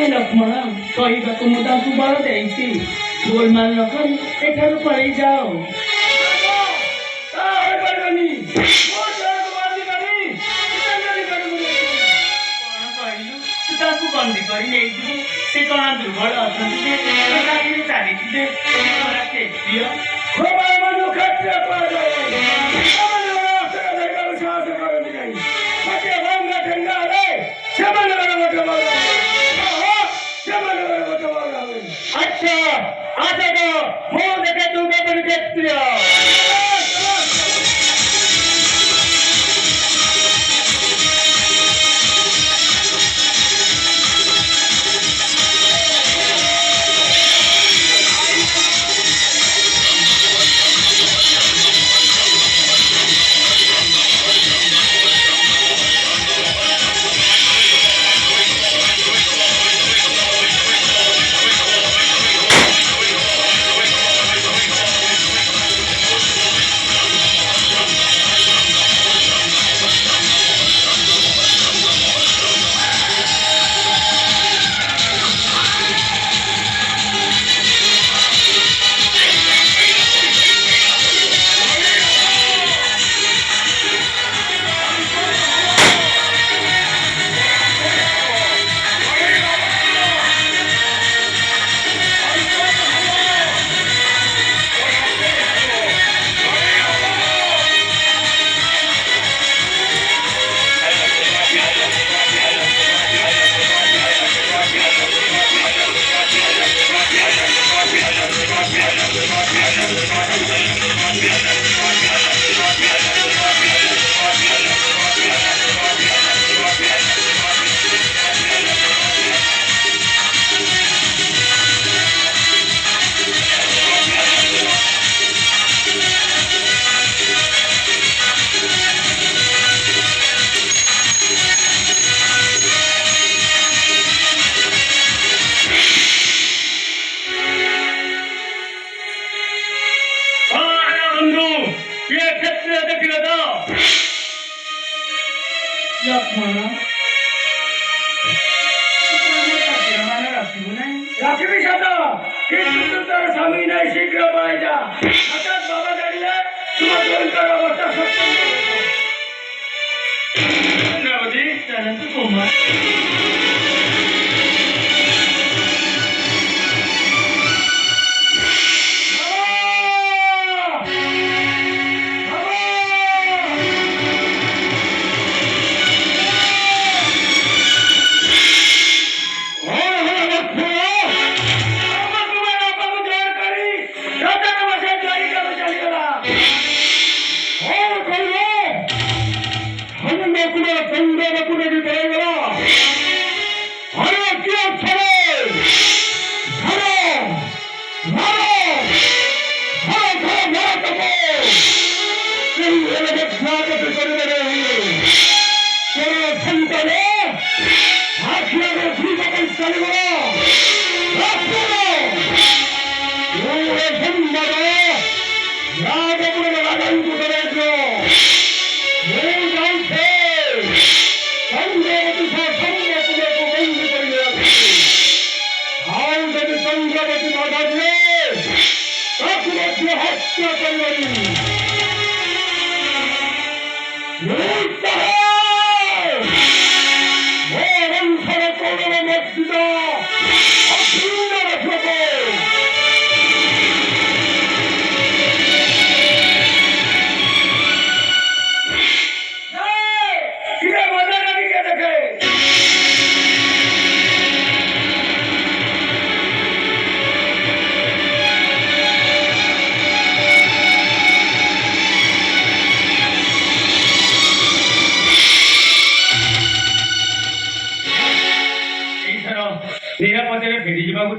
લક્ષ્મણ કહીક તો હું તાર તું બળો દઈશી ગોલમાલ નખન એઠારું પડી જાઓ કરીને ସେ କଣ ଦୁର୍ବଳ ଅଛନ୍ତି ଯେ ଚାଲିଛି अच्छा आता तो हो देखे तू कपड़े देखती हो राखी शादा की तर स्वामी नाही शीघ्र पाहिजा आता बाबा गाडीला तुला दोन करावता सत्य नवदी त्यानंतर कुमार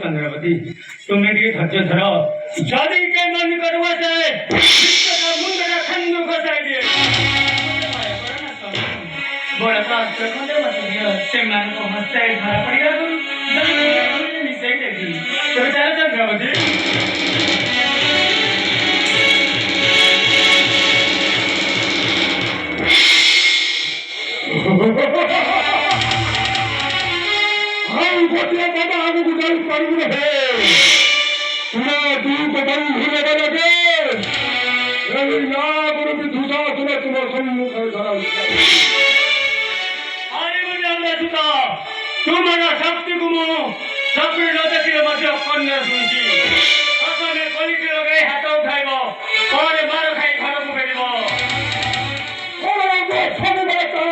चंद्रपति तुम्हें ये धज्जो धरो शादी के मन करवा जाए इसका मुंडा खंडो खसाई दे बड़ा साथ रखने मत दिया सेमान को हंसते भरा पड़ेगा तुम मिसे देगी तो चलो चंद्रपति ଗୋଟିଏ କଥା ଆଗକୁ ଯାଇପାରିବୁ ନାହିଁ। ତୁମେ ଦୁଃଖ କରି ଭୁଲ ଲଗେ ଏହି ନାଗରୁ ବି ଦୁଃଶାସନ ତୁମ ସମ୍ମୁଖରେ ତୁମର ଶକ୍ତିକୁ ମୁଁ ଶକ୍ତି ନ ଦେଖିଲେ ମଧ୍ୟ କନ୍ୟା ଶୁଣିଛି। ପ୍ରଥମେ କଲିକି ଲଗାଇ ହାତ ଉଠାଇବ, ପରେ ମାର ଖାଇ ଘରକୁ ଫେରିବ। ସବୁବେଳେ କର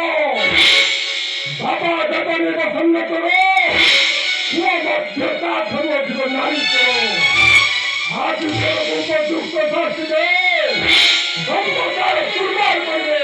ବାବା ଦେବୀଙ୍କ ସନ୍ନ କର, ପୁଅ ମଧ୍ୟ ତାଠାରୁ ଅଧିକ ନାରୀ କର। ଆଜି ଉପଯୁକ୍ତ ଶାସ୍ତି ଦେ, ତାର କୁର୍ବାନ କରିବେ।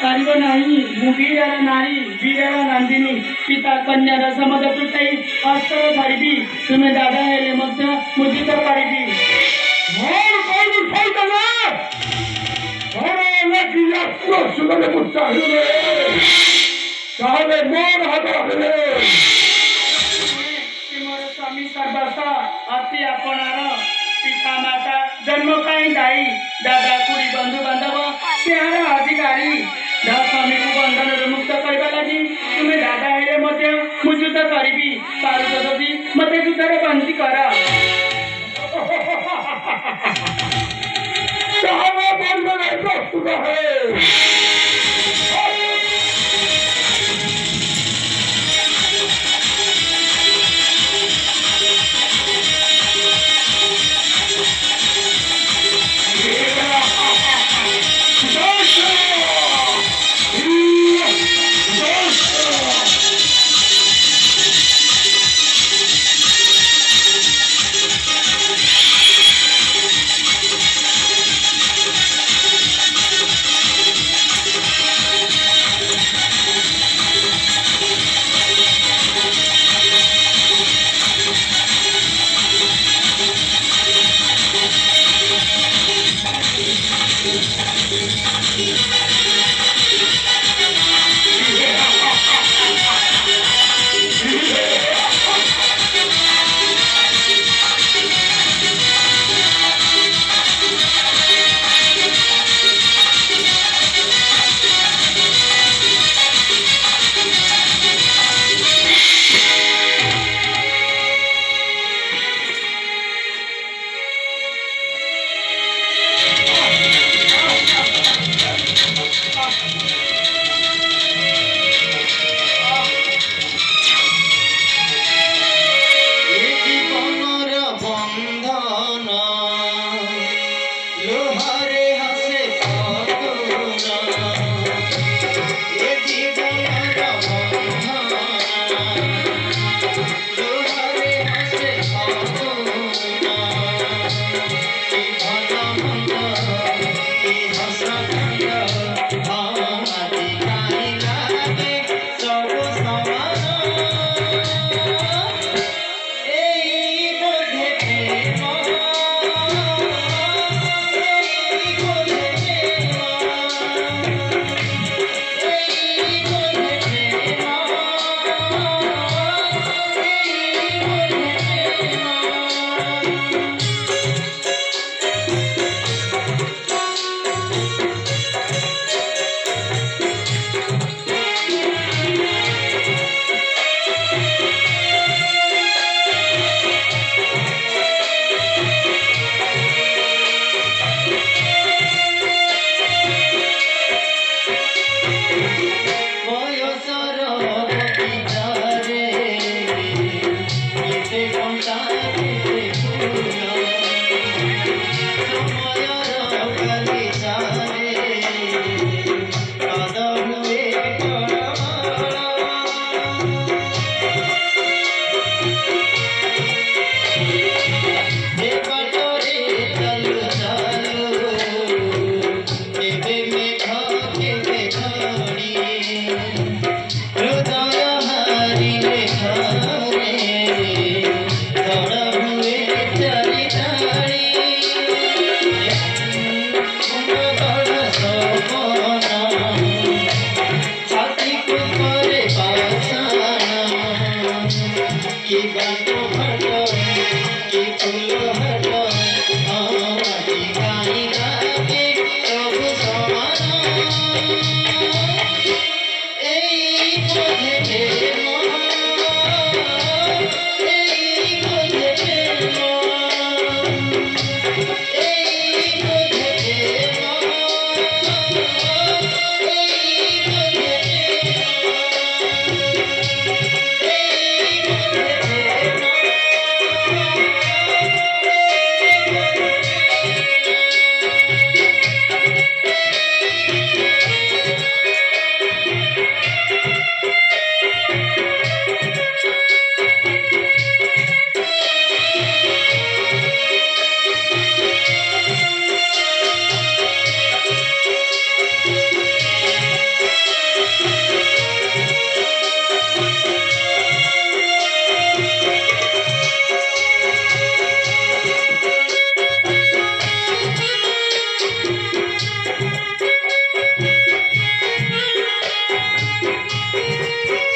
ପାରିବ ନାହିଁ। ମୁଁ ବୀରର ନାରୀ, ବୀରର ନନ୍ଦିନୀ, ପିତା କନ୍ୟାର ସମଦ ଟୁଟାଇ ଅସ୍ତ୍ର ଧରିବି। ତୁମେ ଦାଦା ହେଲେ ମଧ୍ୟ ମୁଁ ଜିତ କରିବି। ତାହେଲେ ମୋର ହାତ ହେଲେ ମୋର ସ୍ୱାମୀ ସର୍ବସ୍ୱ ଅତି ଆପଣାର। ପିତା ମାତା ଜନ୍ମ ପାଇଁ ଦାୟୀ, ଦାଦା ଖୁଡ଼ି ବନ୍ଧୁ ବାନ୍ଧବ ସ୍ନେହର ଅଧିକାରୀ। ସ୍ୱାମୀକୁ ବନ୍ଧନରୁ ମୁକ୍ତ କରିବା ଲାଗି ତୁମେ ଦାଦା ହେଲେ ମଧ୍ୟ ମୁଁ ଯୁଦ୍ଧ କରିବି। ପାରୁଛ ଯଦି ମତେ ଯୁଦ୍ଧରେ ବନ୍ଦୀ କର। ପ୍ରସ୍ତୁତ ହେ।